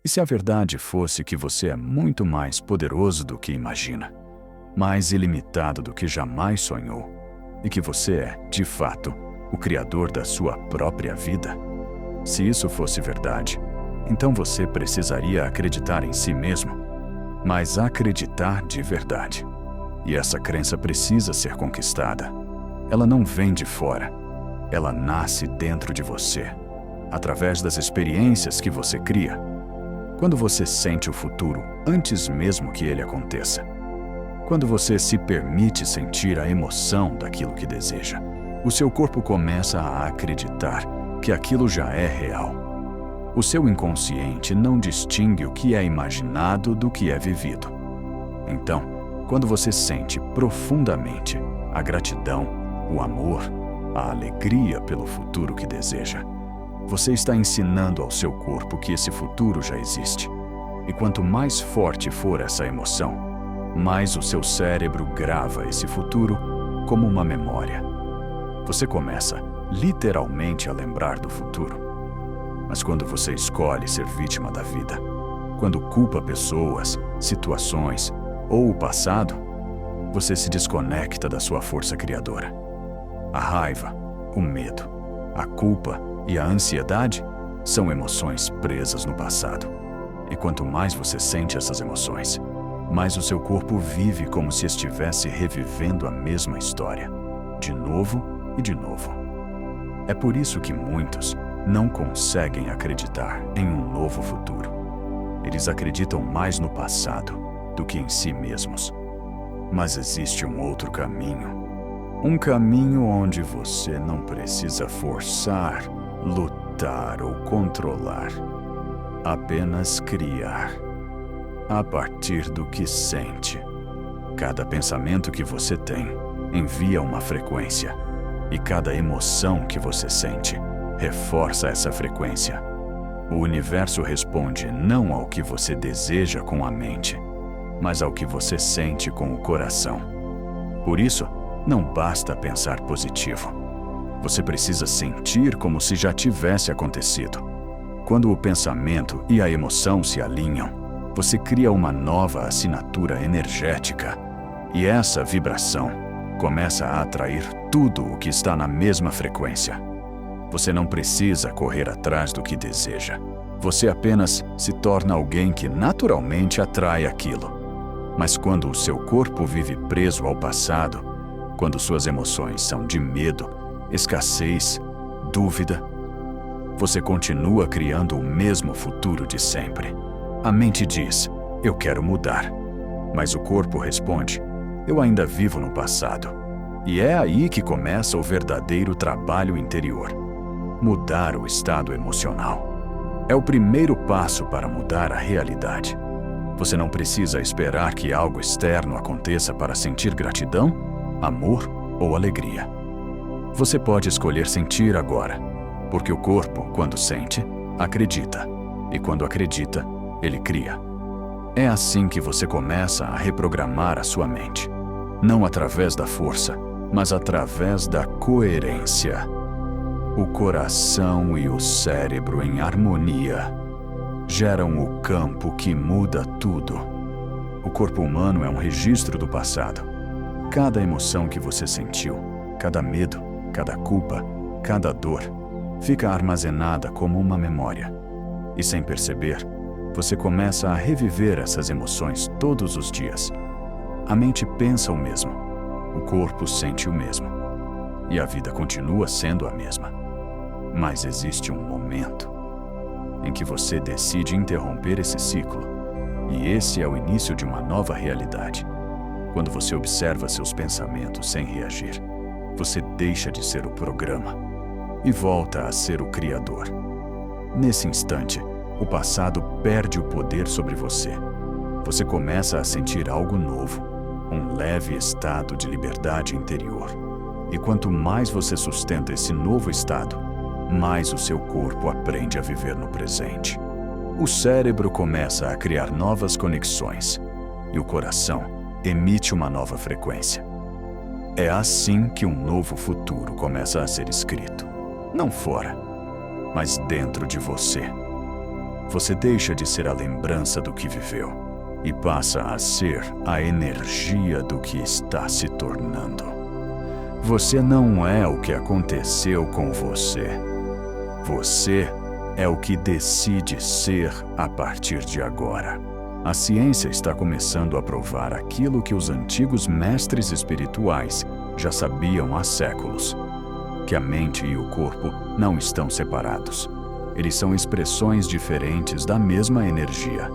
E se a verdade fosse que você é muito mais poderoso do que imagina, mais ilimitado do que jamais sonhou, e que você é, de fato, o criador da sua própria vida? Se isso fosse verdade, então você precisaria acreditar em si mesmo, mas acreditar de verdade. E essa crença precisa ser conquistada. Ela não vem de fora, ela nasce dentro de você, através das experiências que você cria. Quando você sente o futuro antes mesmo que ele aconteça. Quando você se permite sentir a emoção daquilo que deseja, o seu corpo começa a acreditar que aquilo já é real. O seu inconsciente não distingue o que é imaginado do que é vivido. Então, quando você sente profundamente a gratidão, o amor, a alegria pelo futuro que deseja, você está ensinando ao seu corpo que esse futuro já existe. E quanto mais forte for essa emoção, mais o seu cérebro grava esse futuro como uma memória. Você começa, literalmente, a lembrar do futuro. Mas quando você escolhe ser vítima da vida, quando culpa pessoas, situações ou o passado, você se desconecta da sua força criadora. A raiva, o medo, a culpa e a ansiedade são emoções presas no passado. E quanto mais você sente essas emoções, mais o seu corpo vive como se estivesse revivendo a mesma história, de novo e de novo. É por isso que muitos não conseguem acreditar em um novo futuro. Eles acreditam mais no passado do que em si mesmos. Mas existe um outro caminho. Um caminho onde você não precisa forçar, lutar ou controlar. Apenas criar. A partir do que sente. Cada pensamento que você tem envia uma frequência. E cada emoção que você sente reforça essa frequência. O universo responde não ao que você deseja com a mente, mas ao que você sente com o coração. Por isso, não basta pensar positivo. Você precisa sentir como se já tivesse acontecido. Quando o pensamento e a emoção se alinham, você cria uma nova assinatura energética. E essa vibração começa a atrair tudo o que está na mesma frequência. Você não precisa correr atrás do que deseja. Você apenas se torna alguém que naturalmente atrai aquilo. Mas quando o seu corpo vive preso ao passado, quando suas emoções são de medo, escassez, dúvida, você continua criando o mesmo futuro de sempre. A mente diz, eu quero mudar. Mas o corpo responde, eu ainda vivo no passado. E é aí que começa o verdadeiro trabalho interior. Mudar o estado emocional. É o primeiro passo para mudar a realidade. Você não precisa esperar que algo externo aconteça para sentir gratidão, amor ou alegria. Você pode escolher sentir agora, porque o corpo, quando sente, acredita. E quando acredita, ele cria. É assim que você começa a reprogramar a sua mente. Não através da força, mas através da coerência. O coração e o cérebro em harmonia geram o campo que muda tudo. O corpo humano é um registro do passado. Cada emoção que você sentiu, cada medo, cada culpa, cada dor, fica armazenada como uma memória. E sem perceber, você começa a reviver essas emoções todos os dias. A mente pensa o mesmo, o corpo sente o mesmo. E a vida continua sendo a mesma. Mas existe um momento em que você decide interromper esse ciclo. E esse é o início de uma nova realidade. Quando você observa seus pensamentos sem reagir, você deixa de ser o programa e volta a ser o criador. Nesse instante, o passado perde o poder sobre você. Você começa a sentir algo novo, um leve estado de liberdade interior. E quanto mais você sustenta esse novo estado, mais o seu corpo aprende a viver no presente. O cérebro começa a criar novas conexões e o coração emite uma nova frequência. É assim que um novo futuro começa a ser escrito. Não fora, mas dentro de você. você deixa de ser a lembrança do que viveu e passa a ser a energia do que está se tornando. Você não é o que aconteceu com você. Você é o que decide ser a partir de agora. A ciência está começando a provar aquilo que os antigos mestres espirituais já sabiam há séculos: que a mente e o corpo não estão separados. Eles são expressões diferentes da mesma energia.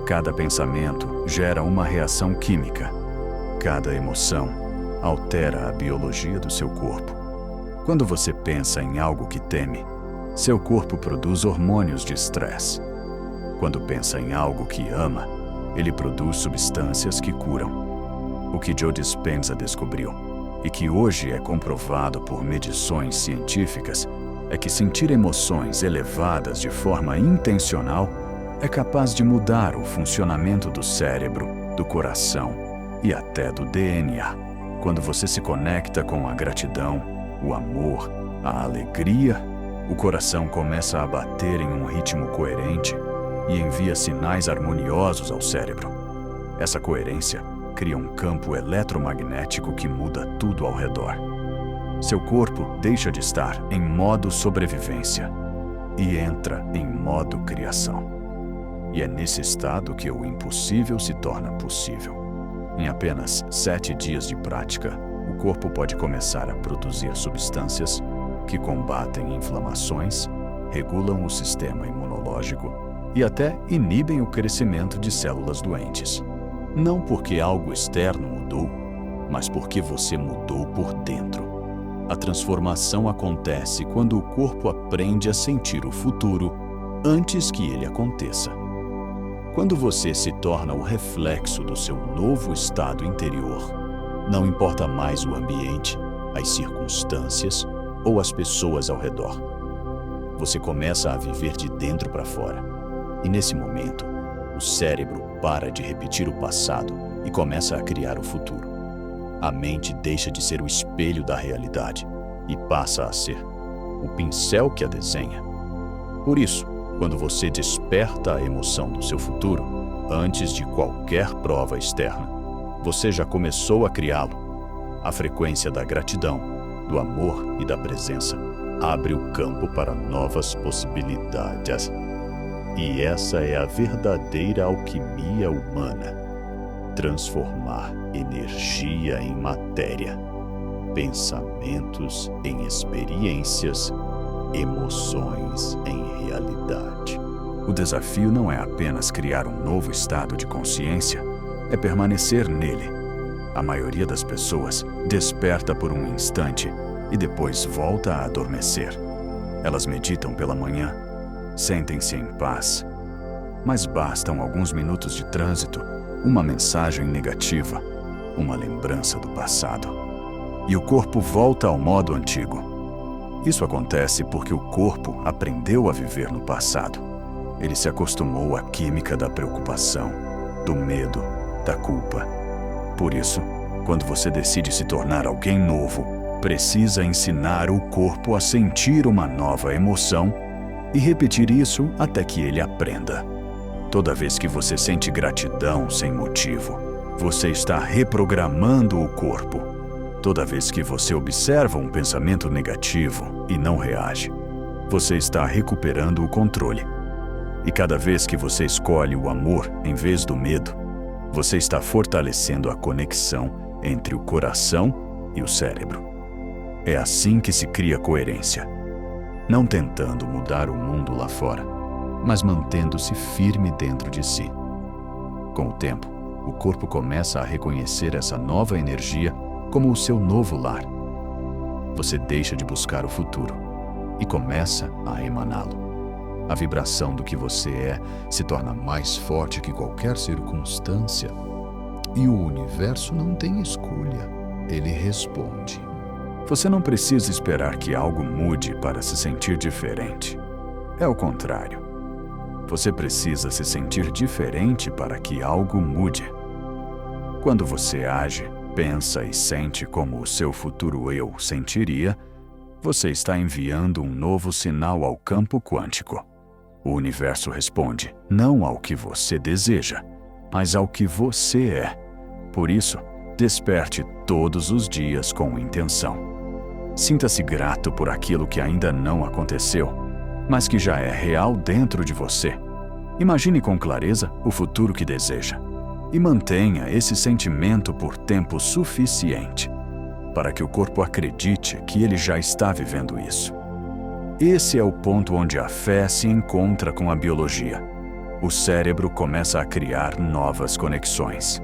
Cada pensamento gera uma reação química. Cada emoção altera a biologia do seu corpo. Quando você pensa em algo que teme, seu corpo produz hormônios de estresse. Quando pensa em algo que ama, ele produz substâncias que curam. O que Joe Dispenza descobriu, e que hoje é comprovado por medições científicas, é que sentir emoções elevadas de forma intencional é capaz de mudar o funcionamento do cérebro, do coração e até do DNA. Quando você se conecta com a gratidão, o amor, a alegria, o coração começa a bater em um ritmo coerente e envia sinais harmoniosos ao cérebro. Essa coerência cria um campo eletromagnético que muda tudo ao redor. Seu corpo deixa de estar em modo sobrevivência e entra em modo criação. E é nesse estado que o impossível se torna possível. Em apenas 7 dias de prática, o corpo pode começar a produzir substâncias que combatem inflamações, regulam o sistema imunológico e até inibem o crescimento de células doentes. Não porque algo externo mudou, mas porque você mudou por dentro. A transformação acontece quando o corpo aprende a sentir o futuro antes que ele aconteça. Quando você se torna o reflexo do seu novo estado interior, não importa mais o ambiente, as circunstâncias ou as pessoas ao redor. Você começa a viver de dentro para fora. E nesse momento, o cérebro para de repetir o passado e começa a criar o futuro. A mente deixa de ser o espelho da realidade e passa a ser o pincel que a desenha. Por isso, quando você desperta a emoção do seu futuro, antes de qualquer prova externa, você já começou a criá-lo. A frequência da gratidão, do amor e da presença abre o campo para novas possibilidades. E essa é a verdadeira alquimia humana: transformar energia em matéria, pensamentos em experiências, emoções em realidade. O desafio não é apenas criar um novo estado de consciência, é permanecer nele. A maioria das pessoas desperta por um instante e depois volta a adormecer. Elas meditam pela manhã, sentem-se em paz, mas bastam alguns minutos de trânsito, uma mensagem negativa, uma lembrança do passado, e o corpo volta ao modo antigo. Isso acontece porque o corpo aprendeu a viver no passado. Ele se acostumou à química da preocupação, do medo, da culpa. Por isso, quando você decide se tornar alguém novo, precisa ensinar o corpo a sentir uma nova emoção e repetir isso até que ele aprenda. Toda vez que você sente gratidão sem motivo, você está reprogramando o corpo. Toda vez que você observa um pensamento negativo e não reage, você está recuperando o controle. E cada vez que você escolhe o amor em vez do medo, você está fortalecendo a conexão entre o coração e o cérebro. É assim que se cria coerência. Não tentando mudar o mundo lá fora, mas mantendo-se firme dentro de si. Com o tempo, o corpo começa a reconhecer essa nova energia como o seu novo lar. Você deixa de buscar o futuro e começa a emaná-lo. A vibração do que você é se torna mais forte que qualquer circunstância. E o universo não tem escolha, ele responde. Você não precisa esperar que algo mude para se sentir diferente. É o contrário. Você precisa se sentir diferente para que algo mude. Quando você age, pensa e sente como o seu futuro eu sentiria, você está enviando um novo sinal ao campo quântico. O universo responde não ao que você deseja, mas ao que você é. Por isso, desperte todos os dias com intenção. Sinta-se grato por aquilo que ainda não aconteceu, mas que já é real dentro de você. Imagine com clareza o futuro que deseja e mantenha esse sentimento por tempo suficiente para que o corpo acredite que ele já está vivendo isso. Esse é o ponto onde a fé se encontra com a biologia. O cérebro começa a criar novas conexões.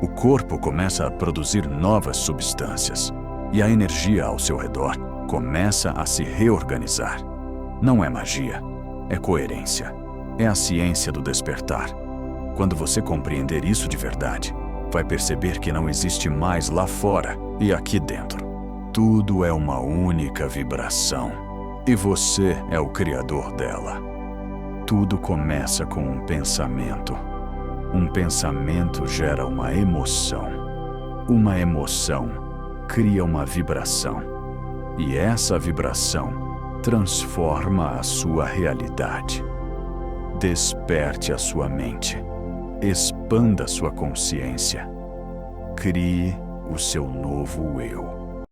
O corpo começa a produzir novas substâncias e a energia ao seu redor começa a se reorganizar. Não é magia, é coerência. É a ciência do despertar. Quando você compreender isso de verdade, vai perceber que não existe mais lá fora e aqui dentro. Tudo é uma única vibração e você é o criador dela. Tudo começa com um pensamento. Um pensamento gera uma emoção. Uma emoção cria uma vibração. E essa vibração transforma a sua realidade. Desperte a sua mente. Expanda sua consciência. Crie o seu novo eu.